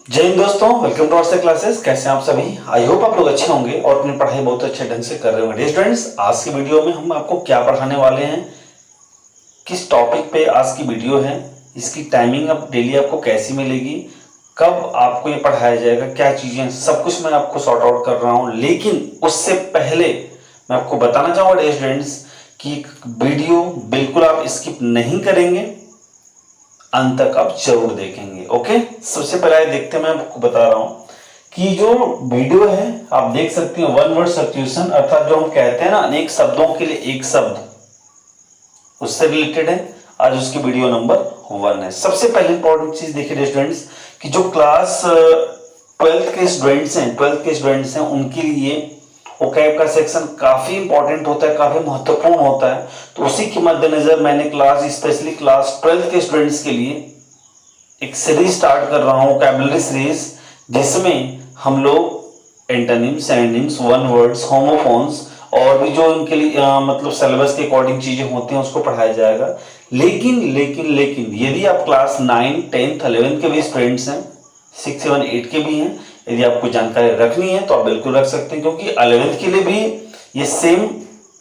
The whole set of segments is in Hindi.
जय हिंद दोस्तों, वेलकम टू आवर क्लासेस। कैसे हैं आप सभी? आई होप आप लोग अच्छे होंगे और अपनी पढ़ाई बहुत अच्छे ढंग से कर रहे होंगे। स्टूडेंट्स, आज की वीडियो में हम आपको क्या पढ़ाने वाले हैं, किस टॉपिक पे आज की वीडियो है, इसकी टाइमिंग अब डेली आपको कैसी मिलेगी, कब आपको ये पढ़ाया जाएगा, क्या चीजें, सब कुछ मैं आपको सॉर्ट आउट कर रहा हूँ। लेकिन उससे पहले मैं आपको बताना चाहूंगा स्टूडेंट्स कि वीडियो बिल्कुल आप स्किप नहीं करेंगे, अंत तक आप जरूर देखेंगे। ओके, सबसे पहले देखते हैं, मैं आपको बता रहा हूं कि जो वीडियो है आप देख सकते हैं वन वर्ड सब्स्टिट्यूशन, अर्थात जो हम कहते हैं ना अनेक शब्दों के लिए एक शब्द, उससे रिलेटेड है। आज उसकी वीडियो नंबर 1 है। सबसे पहले इंपॉर्टेंट चीज देखिए स्टूडेंट्स कि जो क्लास 12th के स्टूडेंट्स हैं उनके लिए ओकैब का सेक्शन काफी इंपॉर्टेंट होता है, काफी महत्वपूर्ण होता है। तो उसी के मद्देनजर मैंने स्पेशली क्लास 12th के स्टूडेंट्स के लिए एक सीरीज स्टार्ट कर रहा हूं, वोकैबुलरी सीरीज, जिसमें हम लोग antonyms, synonyms, one words, homophones और भी जो इनके लिए मतलब सिलेबस के अकॉर्डिंग चीजें होती हैं उसको पढ़ाया जाएगा। लेकिन लेकिन लेकिन यदि आप क्लास 9, 10th, 11th के भी स्टूडेंट्स हैं, 6, 7, 8 के भी हैं, यदि आपको जानकारी रखनी है तो आप बिल्कुल रख सकते हैं, क्योंकि 11th के लिए भी ये सेम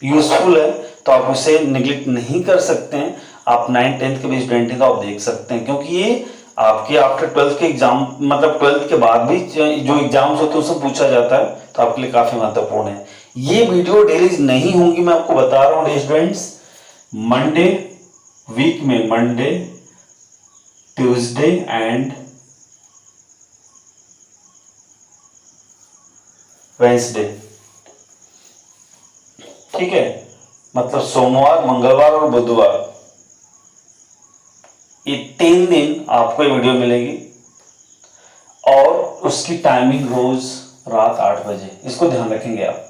यूजफुल है, तो आप उसे निगलेक्ट नहीं कर सकते हैं। आप 9, 10th के भी स्टूडेंट हैं तो आप देख सकते हैं, क्योंकि ये आपके आफ्टर 12th के एग्जाम, मतलब 12th के बाद भी जो एग्जाम्स होते हैं उसमें पूछा जाता है, तो आपके लिए काफी महत्वपूर्ण है। ये वीडियो डेली नहीं होंगी, मैं आपको बता रहा हूँ स्टूडेंट्स। मंडे वीक में मंडे, ट्यूसडे एंड वेंसडे, ठीक है, मतलब सोमवार, मंगलवार और बुधवार, ये 3 दिन आपको ये वीडियो मिलेगी और उसकी टाइमिंग रोज रात 8 बजे, इसको ध्यान रखेंगे आप।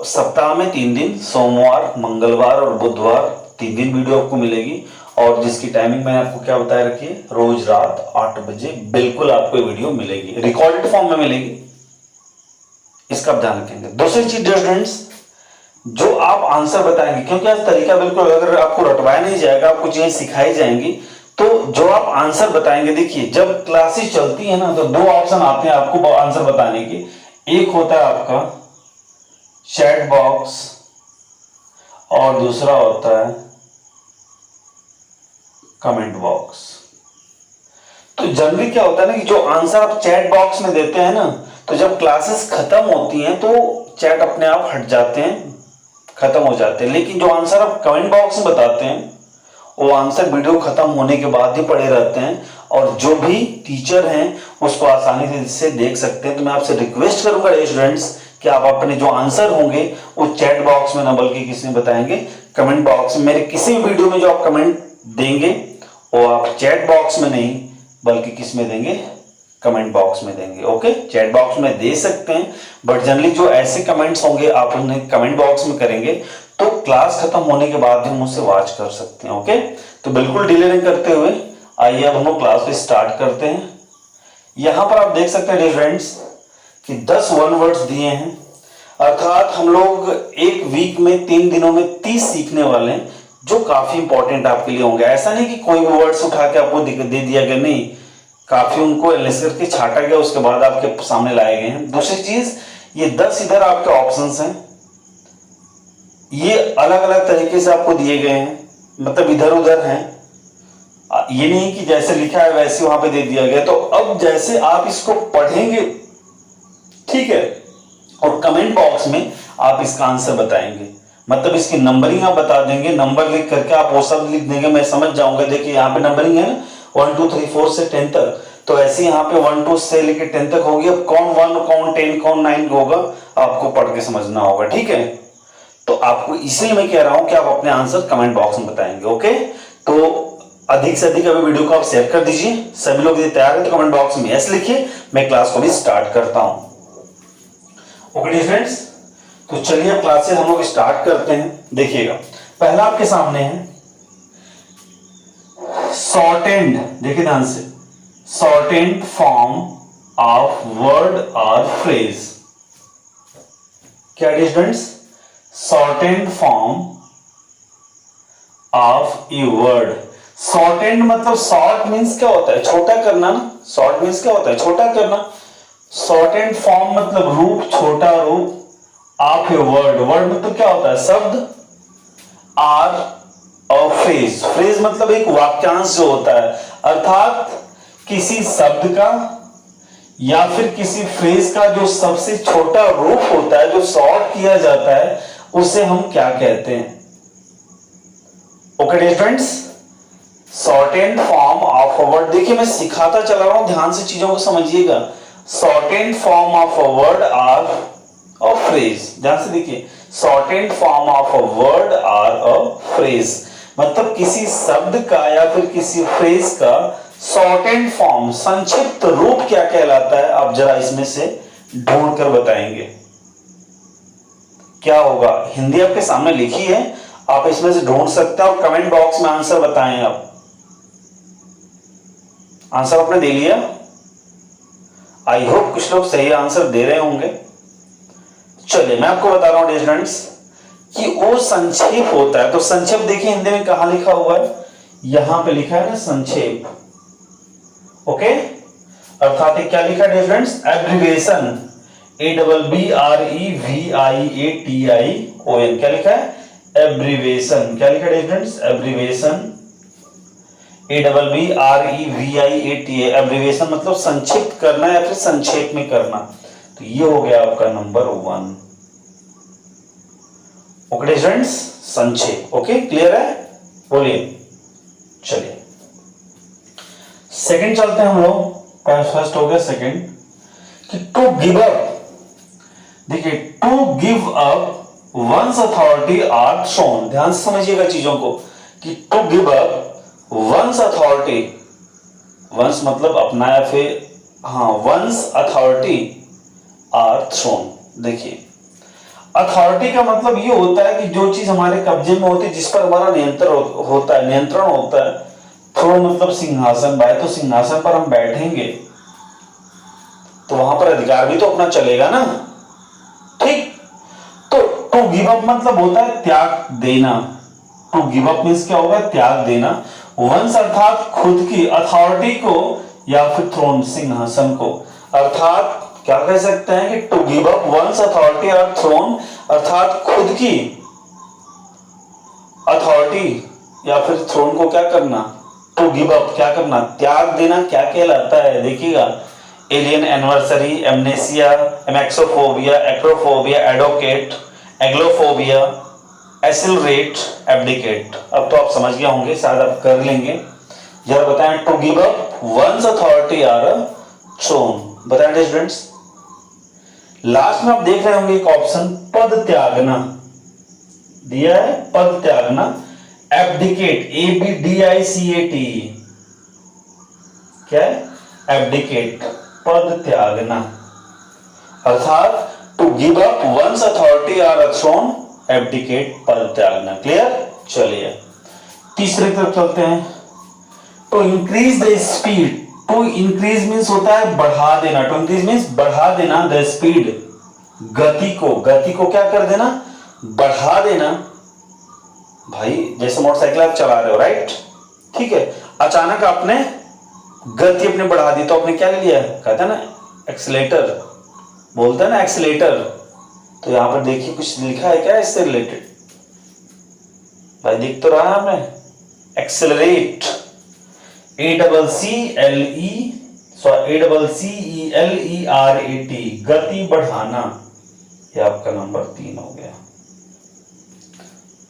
सप्ताह में 3 दिन, सोमवार, मंगलवार और बुधवार 3 दिन वीडियो आपको मिलेगी, और जिसकी टाइमिंग मैंने आपको क्या बताया रखिए, रोज रात 8 बजे बिल्कुल आपको वीडियो मिलेगी, रिकॉर्डेड फॉर्म में मिलेगी, इसका आप ध्यान रखेंगे। दूसरी चीज स्टूडेंट्स, जो आप आंसर बताएंगे, क्योंकि आज तरीका बिल्कुल अगर आपको रटवाया नहीं जाएगा, आपको चीजें सिखाई जाएंगी, तो जो आप आंसर बताएंगे, देखिए जब क्लासेस चलती है ना तो 2 ऑप्शन आते हैं आपको आंसर बताने के। एक होता है आपका चैट बॉक्स और दूसरा होता है कमेंट बॉक्स। तो जनरली क्या होता है ना कि जो आंसर आप चैट बॉक्स में देते हैं ना, तो जब क्लासेस खत्म होती हैं तो चैट अपने आप हट जाते हैं, खत्म हो जाते हैं। लेकिन जो आंसर आप कमेंट बॉक्स में बताते हैं वो आंसर वीडियो खत्म होने के बाद ही पड़े रहते हैं, और जो भी टीचर हैं उसको आसानी से देख सकते हैं। तो मैं आपसे रिक्वेस्ट करूंगा स्टूडेंट्स कि आप अपने जो आंसर होंगे वो चैट बॉक्स में ना बल्कि किसमें बताएंगे, कमेंट बॉक्स में। मेरे किसी भी वीडियो में जो आप कमेंट देंगे वो आप चैट बॉक्स में नहीं बल्कि किस में देंगे, कमेंट बॉक्स में देंगे। ओके, चैट बॉक्स में दे सकते हैं, बट जनरली जो ऐसे कमेंट्स होंगे आप उन्हें कमेंट बॉक्स में करेंगे तो क्लास खत्म होने के बाद भी हम उसे वॉच कर सकते हैं। ओके, तो बिल्कुल डिले नहीं करते हुए आइए अब हम लोग क्लास को स्टार्ट करते हैं। यहां पर आप देख सकते हैं फ्रेंड्स कि 10 वन वर्ड्स दिए हैं, अर्थात हम लोग एक वीक में 3 दिनों में 30 सीखने वाले हैं, जो काफी इंपॉर्टेंट आपके लिए होंगे। ऐसा नहीं कि कोई भी वर्ड्स उठा के आपको दे दिया गया, नहीं, काफी उनको एनालिसिस करके छाटा गया, उसके बाद आपके सामने लाए गए हैं। दूसरी चीज, ये 10 इधर आपके ऑप्शंस हैं, ये अलग अलग तरीके से आपको दिए गए हैं, मतलब इधर उधर हैं, ये नहीं कि जैसे लिखा है वैसे वहां पे दे दिया गया। तो अब जैसे आप इसको पढ़ेंगे, ठीक है, और कमेंट बॉक्स में आप इसका आंसर बताएंगे, मतलब इसकी नंबरिंग आप बता देंगे, नंबर लिख करके आप वो सब लिख देंगे, मैं समझ जाऊंगा। देखिए यहाँ पे नंबरिंग है ना, 1 2 3 4 से 10 तक, तो ऐसे यहाँ पे 1 2 से लेकर 10 तक होगी। अब कौन 1, कौन 10, कौन 9 होगा आपको पढ़ के समझना होगा, ठीक है। तो आपको इसलिए मैं कह रहा हूं कि आप अपने आंसर कमेंट बॉक्स में बताएंगे। ओके, तो अधिक से अधिक अभी वीडियो को आप शेयर कर दीजिए। सभी लोग यदि तैयार है तो कमेंट बॉक्स में यस लिखिए। मैं क्लास को भी स्टार्ट करता हूं। ओके फ्रेंड्स, तो चलिए क्लासेस हम लोग स्टार्ट करते हैं। देखिएगा, पहला आपके सामने है शॉर्टेंड, देखिए ध्यान से, शॉर्टेंड फॉर्म ऑफ वर्ड और फ्रेज। क्या students, shortened form of a word. Shortened मतलब शॉर्ट मीन्स क्या होता है, छोटा करना ना। शॉर्ट मीन्स क्या होता है, छोटा करना। शॉर्टेंड फॉर्म मतलब रूप, छोटा रूप ऑफ ए वर्ड। वर्ड मतलब क्या होता है, शब्द। आर और फ्रेज, फ्रेज मतलब एक वाक्यांश जो होता है, अर्थात किसी शब्द का या फिर किसी फ्रेज का जो सबसे छोटा रूप होता है, जो शॉर्ट किया जाता है, उसे हम क्या कहते हैं। Okay students, shortened form of a word. देखिए मैं सिखाता चला रहा हूं, ध्यान से चीजों को समझिएगा। Shortened form of a word or a phrase. ध्यान से देखिए, shortened form of a word or a phrase मतलब किसी शब्द का या फिर किसी फ्रेज का शॉर्टेंड फॉर्म, संक्षिप्त रूप क्या कहलाता है। आप जरा इसमें से ढूंढ कर बताएंगे क्या होगा। हिंदी आपके सामने लिखी है, आप इसमें से ढूंढ सकते हैं और कमेंट बॉक्स में आंसर बताएं। आप आंसर आपने दे लिया, आई होप कुछ लोग सही आंसर दे रहे होंगे। चलिए मैं आपको बता रहा हूं स्टूडेंट्स कि वो संक्षेप होता है। तो संक्षेप देखिए हिंदी में कहां लिखा हुआ है, यहां पे लिखा है ना संक्षेप। ओके, अर्थात क्या लिखा है स्टूडेंट्स, एब्रिविएशन, ABBREVIATION। क्या लिखा है, एब्रिविएशन। क्या लिखा है स्टूडेंट्स, एब्रिविएशन, ABBREVIATA। एब्रिविएशन मतलब संक्षिप्त करना या फिर संक्षेप में करना। तो ये हो गया आपका नंबर 1। ओके स्टूडेंट्स, संक्षेप। ओके, क्लियर है, बोलिए। चलिए सेकंड चलते हैं हम लोग। फर्स्ट हो गया, सेकंड कि टू गिव अप। देखिए, to give up one's authority or शोन। ध्यान से समझिएगा चीजों को कि to give up one's authority, one's मतलब अपना या फिर हाँ, वंस अथॉरिटी आर थ्रोन। देखिए अथॉरिटी का मतलब ये होता है कि जो चीज हमारे कब्जे में होती है, जिस पर हमारा नियंत्रण होता है। थ्रोन मतलब सिंहासन। भाई तो सिंहासन पर हम बैठेंगे तो वहां पर अधिकार भी तो अपना चलेगा ना, ठीक। तो टू गिव अप मतलब होता है त्याग देना। टू गिव अप मींस क्या होगा, त्याग देना। वंस अर्थात खुद की, अथॉरिटी को या फिर थ्रोन सिंहासन को। अर्थात क्या कह सकते हैं कि to give up one's authority और थ्रोन, अर्थात खुद की अथॉरिटी या फिर थ्रोन को क्या करना, टू गिव अप क्या करना, त्याग देना। क्या कहलाता है, देखिएगा, alien, anniversary, amnesia, amaxophobia, acrophobia, advocate, aglophobia, accelerate, abdicate. अब तो आप समझ गए होंगे, शायद आप कर लेंगे। जरा बताएं, to give up one's authority or throne, बताएं स्टूडेंट्स। लास्ट में आप देख रहे होंगे एक ऑप्शन, पद त्यागना दिया है, पद त्यागना, एब्डिकेट, ABDICAT। क्या है, एब्डिकेट, पद त्यागना, अर्थात to give up one's authority or throne, abdicate, पद त्यागना। क्लियर। चलिए तीसरे तरफ चलते हैं। To increase the speed. To increase means होता है बढ़ा देना। टू इंक्रीज मींस बढ़ा देना, द स्पीड, गति को क्या कर देना, बढ़ा देना। भाई जैसे मोटरसाइकिल आप चला रहे हो, राइट, ठीक है, अचानक आपने गति अपने बढ़ा दी तो आपने क्या ले लिया, कहता है ना एक्सीलेटर, बोलता है ना एक्सीलेटर। तो यहां पर देखिए कुछ लिखा है क्या इससे रिलेटेड, भाई दिख तो रहा है हमें, एक्सेलरेट, ACCELERAT, गति बढ़ाना। ये आपका नंबर 3 हो गया।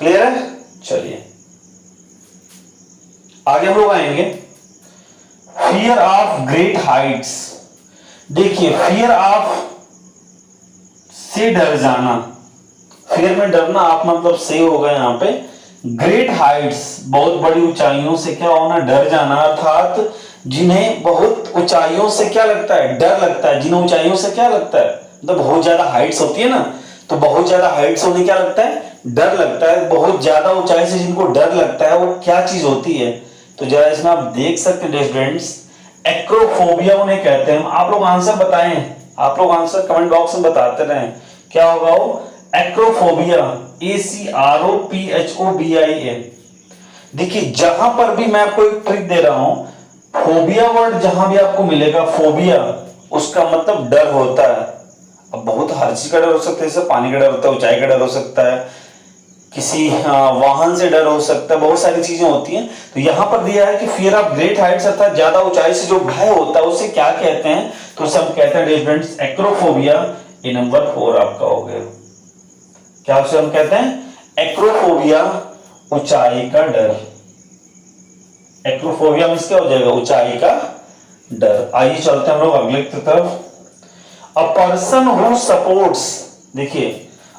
क्लियर है। चलिए आगे हम लोग आएंगे, फियर ऑफ ग्रेट हाइट्स। देखिए फियर ऑफ से डर जाना, फियर में डरना, आप मतलब सही होगा यहां पे। ग्रेट हाइट्स बहुत बड़ी ऊंचाइयों से क्या होना, डर जाना, अर्थात जिन्हें बहुत ऊंचाइयों से क्या लगता है, डर लगता है। जिन्हें ऊंचाइयों से क्या लगता है, मतलब बहुत ज्यादा हाइट्स होती है ना, तो बहुत ज्यादा हाइट्स होने क्या लगता है, डर लगता है। बहुत ज्यादा ऊंचाई से जिनको डर लगता है वो क्या चीज होती है, तो जरा इसमें आप देख सकते हैं स्टूडेंट्स, एक्रोफोबिया उन्हें कहते हैं। आप लोग आंसर बताएं, आप लोग आंसर कमेंट बॉक्स में बताते रहें क्या होगा वो, एक्रोफोबिया, ACROPHOBIA। देखिए जहां पर भी मैं आपको एक ट्रिक दे रहा हूं, फोबिया वर्ड जहां भी आपको मिलेगा, फोबिया उसका मतलब डर होता है। अब बहुत हर चीज का डर हो सकता है, जैसे पानी का डर होता है, ऊंचाई का डर हो सकता है, किसी वाहन से डर हो सकता है, बहुत सारी चीजें होती हैं। तो यहां पर दिया है कि फियर ऑफ ग्रेट हाइट्स अर्थात ज्यादा ऊंचाई से जो भय होता है उसे क्या कहते हैं, तो उसे हम कहते हैं स्टूडेंट्स एक्रोफोबिया। ये नंबर 4 आपका हो गया। क्या उसे हम कहते हैं? एक्रोफोबिया, ऊंचाई का डर। एक्रोफोबिया मींस क्या हो जाएगा? ऊंचाई का डर। आइए चलते हैं हम लोग अगले की तरफ। अ पर्सन हु सपोर्ट्स, देखिए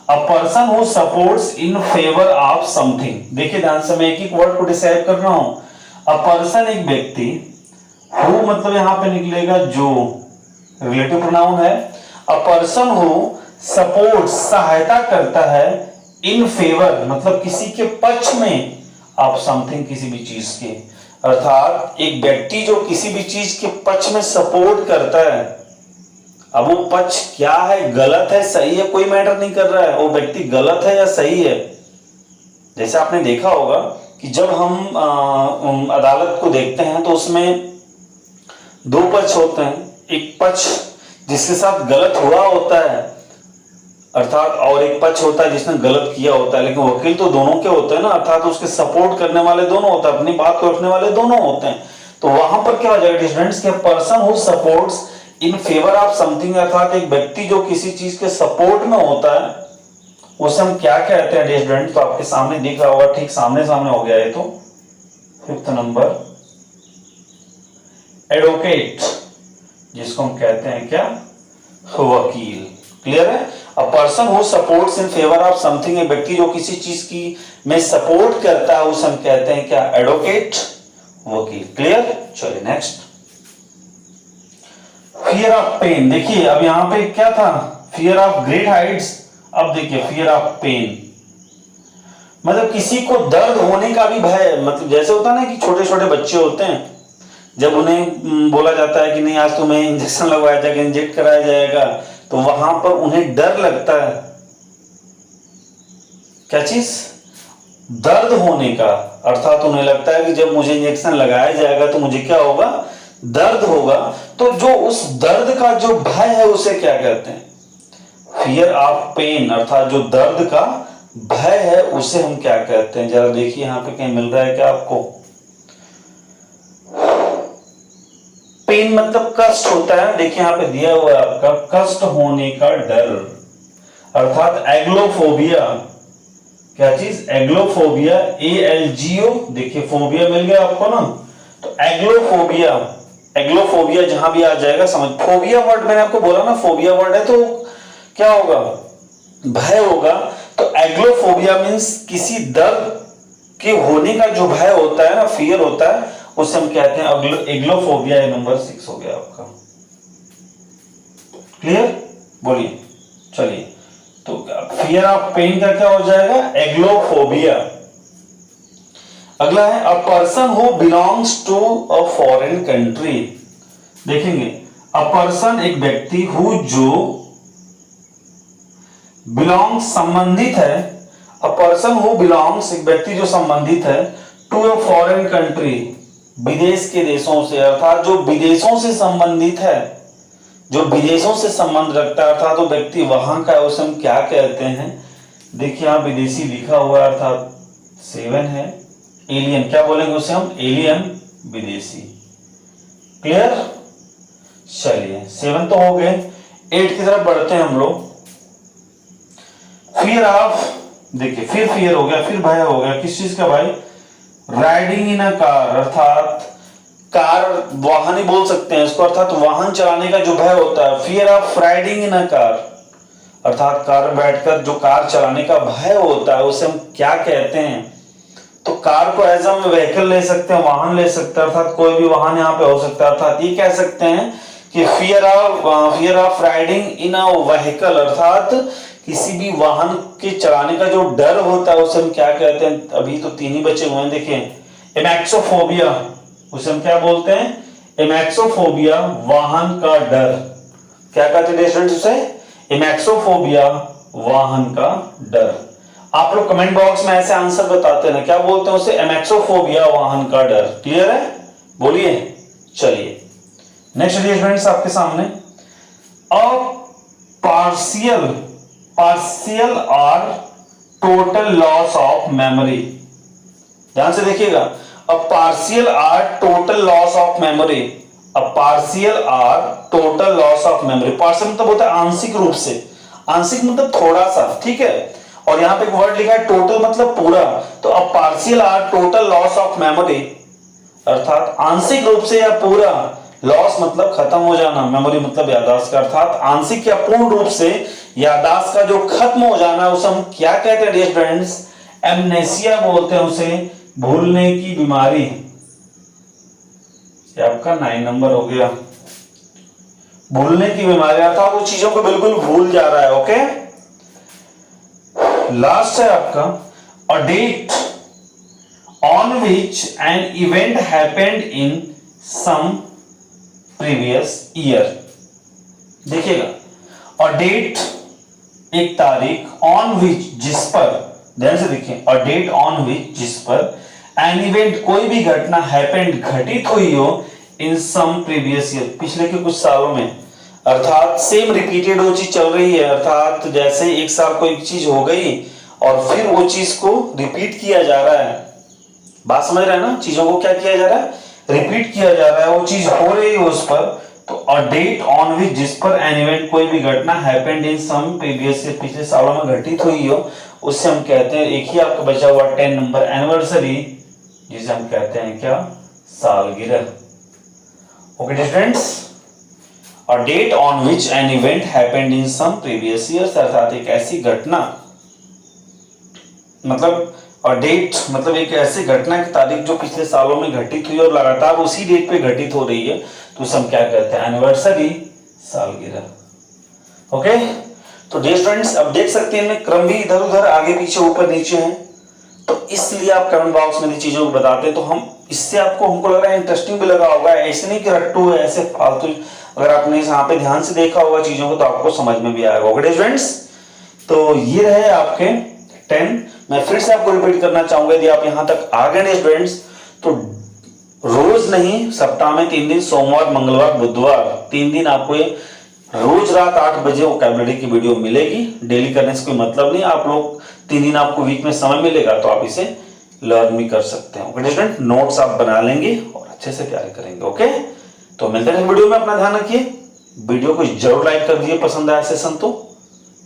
अ person who supports in favour of something. देखिए ध्यान से मैं एक एक वर्ड को डिसाइड कर रहा हूं। अ पर्सन एक व्यक्ति, हु मतलब यहां पे निकलेगा जो, रिलेटिव प्रोनाउन है। अ पर्सन हु सपोर्ट्स सहायता करता है, इन फेवर मतलब किसी के पक्ष में, ऑफ समथिंग किसी भी चीज के, अर्थात एक व्यक्ति जो किसी भी चीज के पक्ष में सपोर्ट करता है। अब वो पक्ष क्या है, गलत है सही है कोई मैटर नहीं कर रहा है, वो व्यक्ति गलत है या सही है। जैसे आपने देखा होगा कि जब हम अदालत को देखते हैं तो उसमें दो पक्ष होते हैं, एक पक्ष जिसके साथ गलत हुआ होता है अर्थात, और एक पक्ष होता है जिसने गलत किया होता है। लेकिन वकील तो दोनों के होते हैं ना, अर्थात उसके सपोर्ट करने वाले दोनों होते हैं, अपनी बात को रखने वाले दोनों होते हैं। तो वहां पर क्या हो जाएगा स्टूडेंट्स, के person who supports in favour of something, अर्थात एक व्यक्ति जो किसी चीज के सपोर्ट में होता है उसे हम क्या कहते हैं स्टूडेंट। तो आपके सामने दिख रहा होगा, ठीक सामने सामने हो गया ये तो। 5th नंबर एडवोकेट, जिसको हम कहते हैं क्या, वकील। क्लियर है? A person who supports in favour of something, एक व्यक्ति जो किसी चीज की में सपोर्ट करता है उसे हम कहते हैं क्या, एडवोकेट, वकील। क्लियर? चलिए नेक्स्ट, फियर ऑफ पेन। देखिए अब यहां पे क्या था, फियर ऑफ ग्रेट हाइट्स। अब देखिए फियर ऑफ पेन मतलब किसी को दर्द होने का भी भय, मतलब जैसे होता है ना कि छोटे छोटे बच्चे होते हैं, जब उन्हें बोला जाता है कि नहीं आज तुम्हें इंजेक्शन लगवाया जाएगा, इंजेक्ट कराया जाएगा, तो वहां पर उन्हें डर लगता है, क्या चीज, दर्द होने का। अर्थात उन्हें लगता है कि जब मुझे इंजेक्शन लगाया जाएगा तो मुझे क्या होगा, दर्द होगा। तो जो उस दर्द का जो भय है उसे क्या कहते हैं, फियर ऑफ पेन, अर्थात जो दर्द का भय है उसे हम क्या कहते हैं। जरा देखिए यहां पे कहीं मिल रहा है क्या आपको, पेन मतलब कष्ट होता है। देखिए यहां पे दिया हुआ है आपका, कष्ट होने का डर, अर्थात एग्लोफोबिया। क्या चीज, एग्लोफोबिया, ALGO। देखिए फोबिया मिल गया आपको ना, तो एग्लोफोबिया, एग्लोफोबिया जहां भी आ जाएगा समझ, फोबिया वर्ड मैंने आपको बोला ना, फोबिया वर्ड है तो क्या होगा, भय होगा। तो एग्लोफोबिया मींस किसी दर्द के होने का जो भय होता है ना, फियर होता है, उसे हम कहते हैं एग्लोफोबिया। नंबर 6 हो गया आपका। क्लियर? बोलिए। चलिए तो फियर ऑफ पेन का क्या हो जाएगा, एग्लोफोबिया। अगला है a person who belongs to a foreign country. देखेंगे अ पर्सन एक व्यक्ति, हु जो, बिलोंग्स संबंधित है, अ पर्सन हु बिलोंग्स एक व्यक्ति जो संबंधित है, टू अ फॉरेन कंट्री विदेश के देशों से, अर्थात जो विदेशों से संबंधित है, जो विदेशों से संबंध रखता है, अर्थात तो व्यक्ति वहां का है, उसे हम क्या कहते हैं। देखिए यहां विदेशी लिखा हुआ है, अर्थात 7 है, एलियन। क्या बोलेंगे उसे हम, एलियन, विदेशी। क्लियर? चलिए 7 तो हो गए, 8 की तरफ बढ़ते हैं हम लोग। फियर ऑफ, देखिए फिर फियर हो गया, फिर भय हो गया, किस चीज का भाई, राइडिंग इन अ कार, अर्थात कार, वाहन ही बोल सकते हैं इसको, अर्थात वाहन चलाने का जो भय होता है। Fear of riding in a car, अर्थात कार में बैठकर जो कार चलाने का भय होता है उसे हम क्या कहते हैं। तो कार को एज हम व्हीकल ले सकते हैं, वाहन ले सकते हैं, अर्थात कोई भी वाहन यहाँ पे हो सकता है। अर्थात ये कह सकते हैं कि fear of riding in a vehicle, अर्थात किसी भी वाहन के चलाने का जो डर होता है उसे हम क्या कहते हैं। अभी तो 3 ही बचे हुए हैं, देखिए एमैक्सोफोबिया, उसे हम क्या बोलते हैं, एमैक्सोफोबिया, वाहन का डर। क्या कहते हैं स्टूडेंट्स उसे, एमैक्सोफोबिया, वाहन का डर। आप लोग कमेंट बॉक्स में ऐसे आंसर बताते हैं ना, क्या बोलते हैं उसे, एमेक्सोफोबिया, वाहन का डर। क्लियर है, बोलिए। चलिए नेक्स्ट स्टूडेंट्स आपके सामने, अ पार्शियल पार्शियल और टोटल लॉस ऑफ मेमोरी। ध्यान से देखिएगा, अ पार्शियल और total loss of memory, a partial और total loss of memory. Partial मतलब होता है आंशिक रूप से, आंशिक मतलब थोड़ा सा, ठीक है। और यहां पे एक वर्ड लिखा है टोटल मतलब पूरा, तो अ पार्शियल और टोटल लॉस ऑफ मेमोरी अर्थात आंशिक रूप से या पूरा, लॉस मतलब खत्म हो जाना, मेमोरी मतलब याददाश्त का, अर्थात आंशिक या पूर्ण रूप से याददाश्त का जो खत्म हो जाना है उसे हम क्या कहते हैं डियर फ्रेंड्स, एमनेसिया बोलते हैं उसे, भूलने की बीमारी। ये आपका 9 नंबर हो गया, भूलने की बीमारी अर्थात वो चीजों को बिल्कुल भूल जा रहा है। ओके, लास्ट है आपका, a date on which an event happened in some previous year। देखिएगा, और डेट एक तारीख, on which जिस पर, ध्यान से देखिए, और डेट on which जिस पर, an event कोई भी घटना happened घटित हुई हो, in some previous year पिछले के कुछ सालों में, अर्थात सेम रिपीटेड वो चीज चल रही है, अर्थात जैसे एक साल कोई चीज हो गई और फिर वो चीज को रिपीट किया जा रहा है। बात समझ रहे हैं ना, चीजों को क्या किया जा रहा है, रिपीट किया जा रहा है, वो चीज हो रही है उस पर। तो अ डेट ऑन विच जिस पर एन इवेंट कोई भी घटना हैपेंड इन सम प्रीवियस से पिछले सालों में घटित हुई हो, उससे हम कहते हैं, एक ही आपका बचा हुआ 10 नंबर, एनिवर्सरी, जिसे हम कहते हैं क्या, सालगिरह। Okay students, a date on which an event happened in some previous years, अर्थात एक ऐसी घटना, मतलब और डेट मतलब एक ऐसी घटना की तारीख जो पिछले सालों में घटित हुई और लगातार उसी डेट पे घटित हो रही है, तो उसे हम क्या कहते हैं, एनिवर्सरी, सालगिरह। ओके, तो डियर स्टूडेंट्स अब देख सकते हैं इनमें क्रम भी इधर उधर आगे पीछे ऊपर नीचे है, तो इसलिए आप कमेंट बॉक्स में चीजों को बताते हैं, तो हम इससे आपको, हमको लग रहा है इंटरेस्टिंग भी लगा होगा, ऐसे नहीं कि रट्टू है ऐसे फालतू। अगर आपने यहाँ पे ध्यान से देखा होगा चीजों को तो आपको समझ में भी आएगा। ओके स्टूडेंट्स, तो ये रहे आपके 10। मैं फिर से आपको रिपीट करना चाहूंगा, यदि आप यहां तक आ गए स्टूडेंट्स, तो रोज नहीं, सप्ताह में 3 दिन, सोमवार मंगलवार बुधवार, 3 दिन आपको ये रोज रात 8 बजे वोकैबुलरी की वीडियो मिलेगी। डेली करने से कोई मतलब नहीं, आप लोग 3 दिन आपको वीक में समय मिलेगा तो आप इसे लर्न भी कर सकते हैं। ओके स्टूडेंट, नोट्स आप बना लेंगे और अच्छे से तैयारी करेंगे। ओके, तो मिलते हैं वीडियो में, अपना ध्यान रखिए, वीडियो को जरूर लाइक कर दीजिए, पसंद आया सेशन तो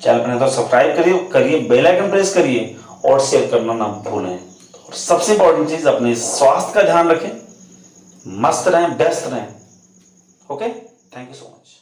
चैनल पर तो सब्सक्राइब करिए, बेल आइकन प्रेस करिए और शेयर करना ना भूलें। और सबसे इंपॉर्टेंट चीज, अपने स्वास्थ्य का ध्यान रखें, मस्त रहें, व्यस्त रहें। Okay, thank you so much.